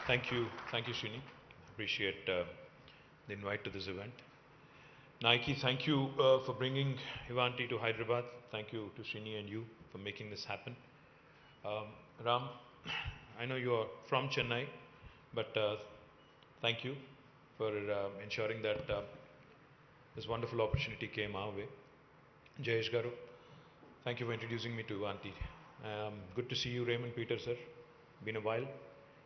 Thank you, Srini. Appreciate the invite to this event. Nike, thank you for bringing Ivanti to Hyderabad. Thank you to Srini and you for making this happen. Um, Ram, I know you are from Chennai, but thank you for ensuring that this wonderful opportunity came our way. Jayesh Garu, thank you for introducing me to Ivanti. Good to see you, Raymond Peter, sir. Been a while.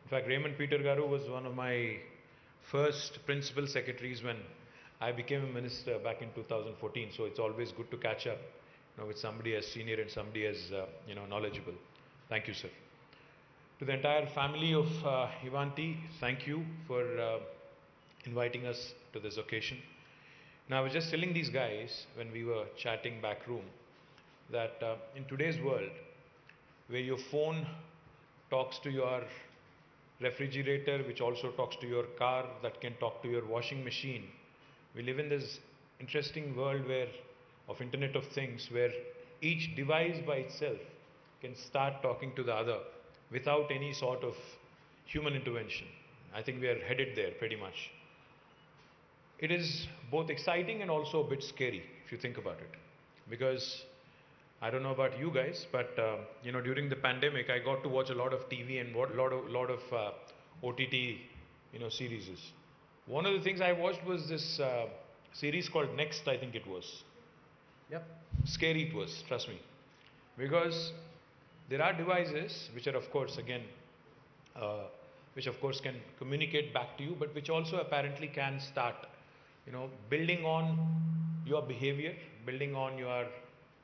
In fact, Raymond Peter Garu was one of my first principal secretaries when I became a minister back in 2014. So it's always good to catch up, with somebody as senior and somebody as knowledgeable. Thank you, sir. To the entire family of Ivanti, thank you for inviting us to this occasion. Now, I was just telling these guys when we were chatting back room that in today's world, where your phone talks to your refrigerator, which also talks to your car, that can talk to your washing machine, we live in this interesting world of Internet of Things, where each device by itself can start talking to the other without any sort of human intervention. I think we are headed there pretty much. It is both exciting and also a bit scary if you think about it, because I don't know about you guys, but during the pandemic, I got to watch a lot of TV and lot of OTT, series. One of the things I watched was this series called Next. I think it was. Yep. Scary it was. Trust me, because there are devices which are, of course, which of course can communicate back to you, but which also apparently can start, building on your behavior, building on your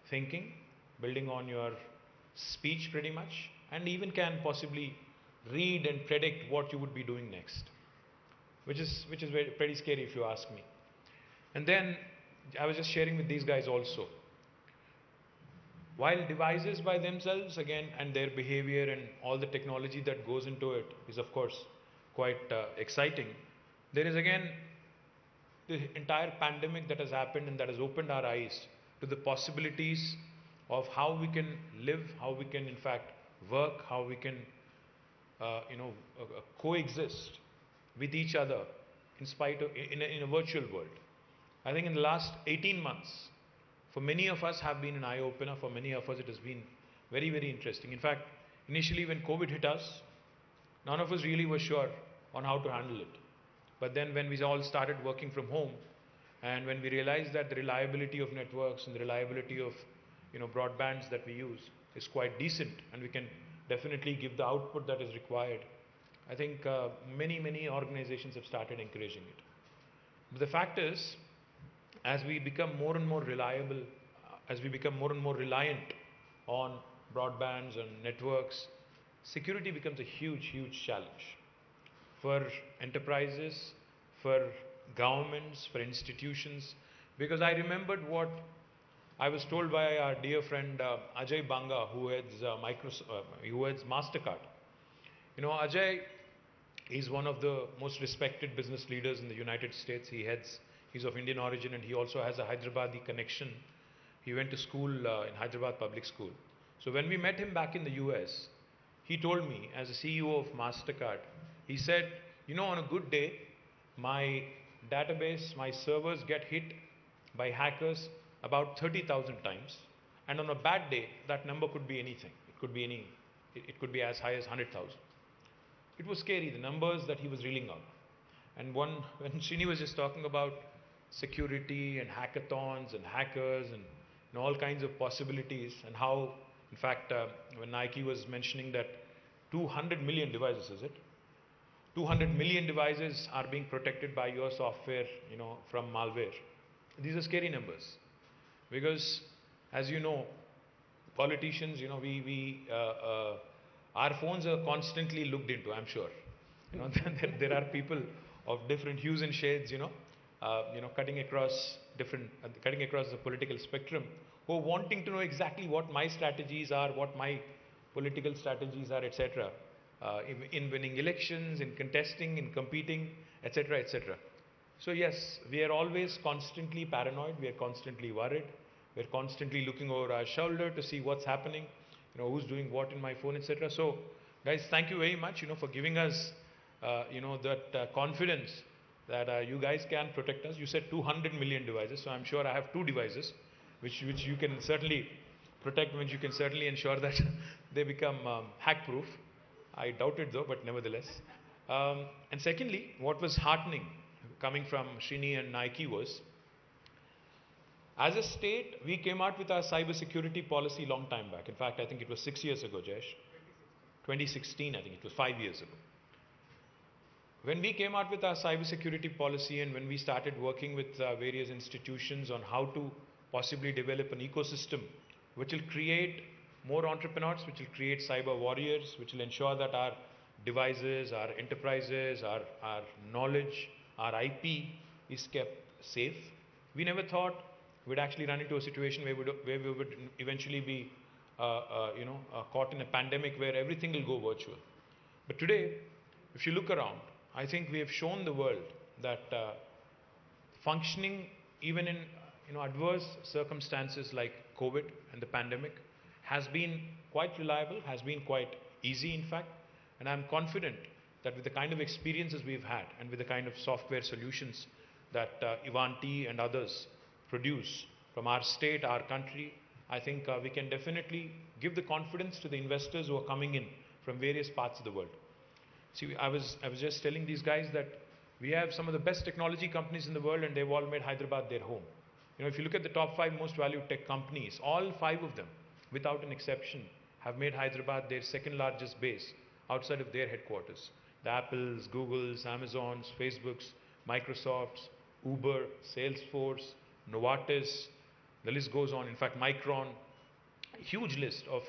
thinking, building on your speech pretty much, and even can possibly read and predict what you would be doing next, which is pretty scary if you ask me. And then I was just sharing with these guys also, while devices by themselves again and their behavior and all the technology that goes into it is of course quite exciting, there is again the entire pandemic that has happened and that has opened our eyes to the possibilities of how we can live, how we can in fact work, how we can coexist with each other in spite of in a virtual world. I think in the last 18 months, for many of us have been an eye opener. For many of us, it has been very, very interesting. In fact, initially when COVID hit us, none of us really were sure on how to handle it. But then when we all started working from home, and when we realized that the reliability of networks and the reliability of broadbands that we use is quite decent, and we can definitely give the output that is required, I think many organizations have started encouraging it. But the fact is, as we become more and more reliable, as we become more and more reliant on broadbands and networks, security becomes a huge challenge for enterprises, for governments, for institutions. Because I remembered what I was told by our dear friend Ajay Banga, who heads Mastercard. Ajay is one of the most respected business leaders in the United States. He's of Indian origin, and he also has a Hyderabadi connection. He went to school in Hyderabad public school. So when we met him back in the US, he told me, as a CEO of Mastercard, he said, on a good day, my database, my servers get hit by hackers about 30,000 times, and on a bad day, that number could be anything. It could be as high as 100,000. It was scary, the numbers that he was reeling out. And when Srini was just talking about security and hackathons and hackers and all kinds of possibilities, and how, in fact, when Nike was mentioning that 200 million devices, is it? 200 million devices are being protected by your software, from malware. These are scary numbers, because as you know, politicians, our phones are constantly looked into, I'm sure. There are people of different hues and shades, cutting across the political spectrum, who are wanting to know exactly what my strategies are, what my political strategies are, etc. In winning elections, in contesting, in competing, etc., etc. So yes, we are always constantly paranoid, we are constantly worried, we are constantly looking over our shoulder to see what's happening, who's doing what in my phone, etc. So guys, thank you very much, for giving us that confidence that you guys can protect us. You said 200 million devices, so I'm sure I have two devices, which you can certainly protect, which you can certainly ensure that they become hack-proof. I doubt it though, but nevertheless. And secondly, what was heartening coming from Srini and Nike was, as a state, we came out with our cyber security policy long time back. In fact, I think it was 6 years ago, Jayesh. 2016, I think it was 5 years ago. When we came out with our cybersecurity policy and when we started working with various institutions on how to possibly develop an ecosystem which will create more entrepreneurs, which will create cyber warriors, which will ensure that our devices, our enterprises, our knowledge, our IP is kept safe. We never thought we'd actually run into a situation where we would eventually be caught in a pandemic where everything will go virtual. But today, if you look around, I think we have shown the world that functioning even in adverse circumstances like COVID and the pandemic has been quite reliable, has been quite easy in fact, and I'm confident that with the kind of experiences we've had and with the kind of software solutions that Ivanti and others produce from our state, our country, I think we can definitely give the confidence to the investors who are coming in from various parts of the world. See, I was just telling these guys that we have some of the best technology companies in the world and they've all made Hyderabad their home. If you look at the top 5 most valued tech companies, all 5 of them, without an exception, have made Hyderabad their second largest base outside of their headquarters. The Apples, Googles, Amazons, Facebooks, Microsofts, Uber, Salesforce, Novartis, the list goes on. In fact, Micron, a huge list of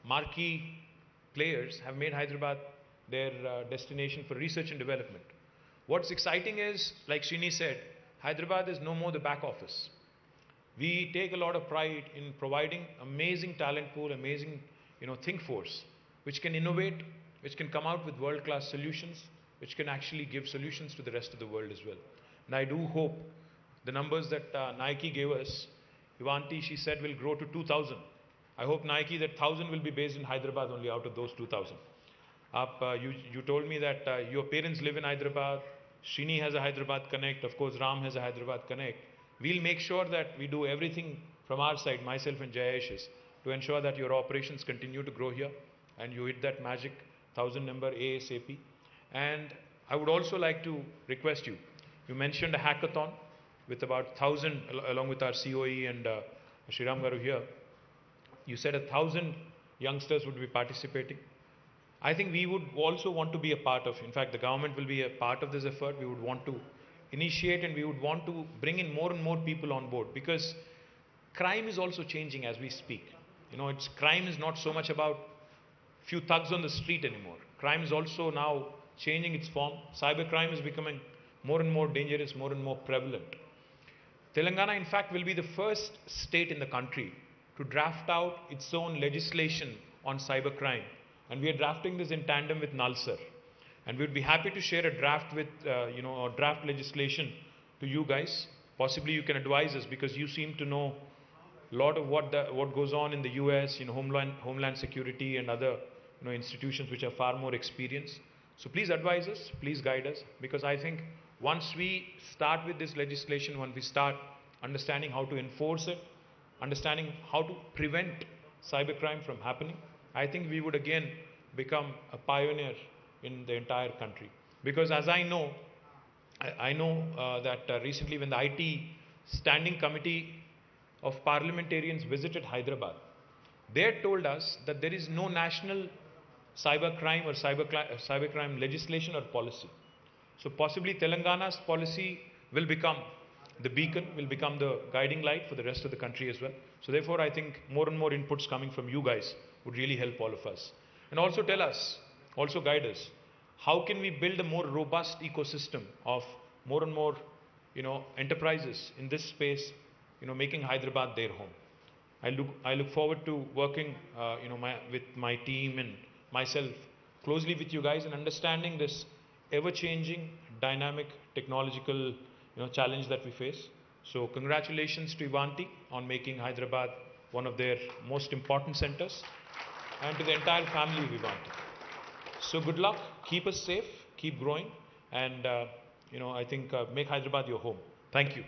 marquee players have made Hyderabad their destination for research and development. What's exciting is, like Srini said, Hyderabad is no more the back office. We take a lot of pride in providing amazing talent pool, amazing think force, which can innovate, which can come out with world-class solutions, which can actually give solutions to the rest of the world as well. And I do hope the numbers that Nike gave us, Ivanti, she said, will grow to 2,000. I hope Nike, that 1,000 will be based in Hyderabad only out of those 2,000. You told me that your parents live in Hyderabad, Srini has a Hyderabad connect, of course Ram has a Hyderabad connect. We'll make sure that we do everything from our side, myself and Jayesh's, to ensure that your operations continue to grow here and you hit that magic 1,000 number ASAP. And I would also like to request you, you mentioned a hackathon with about 1,000 along with our COE and Shriram Garu here. You said 1,000 youngsters would be participating. I think we would also want to be a part of, in fact the government will be a part of this effort. We would want to initiate and we would want to bring in more and more people on board, because crime is also changing as we speak. Crime is not so much about few thugs on the street anymore. Crime is also now changing its form. Cybercrime is becoming more and more dangerous, more and more prevalent. Telangana in fact will be the first state in the country to draft out its own legislation on cybercrime. And we are drafting this in tandem with Nalsar. And we would be happy to share a draft with, or draft legislation to you guys. Possibly you can advise us because you seem to know a lot of what goes on in the US, Homeland Security and other institutions which are far more experienced. So please advise us, please guide us, because I think once we start with this legislation, when we start understanding how to enforce it, understanding how to prevent cybercrime from happening, I think we would again become a pioneer in the entire country. Because as I know that recently when the IT Standing Committee of Parliamentarians visited Hyderabad, they had told us that there is no national cybercrime or cybercrime legislation or policy. So possibly Telangana's policy will become the beacon, will become the guiding light for the rest of the country as well. So therefore I think more and more inputs coming from you guys would really help all of us. And also tell us, also guide us, how can we build a more robust ecosystem of more and more enterprises in this space, making Hyderabad their home. I look forward to working with my team and myself closely with you guys and understanding this ever-changing, dynamic, technological challenge that we face. So congratulations to Ivanti on making Hyderabad one of their most important centers, and to the entire family of Ivanti. So good luck, keep us safe, keep growing, and I think make Hyderabad your home. Thank you.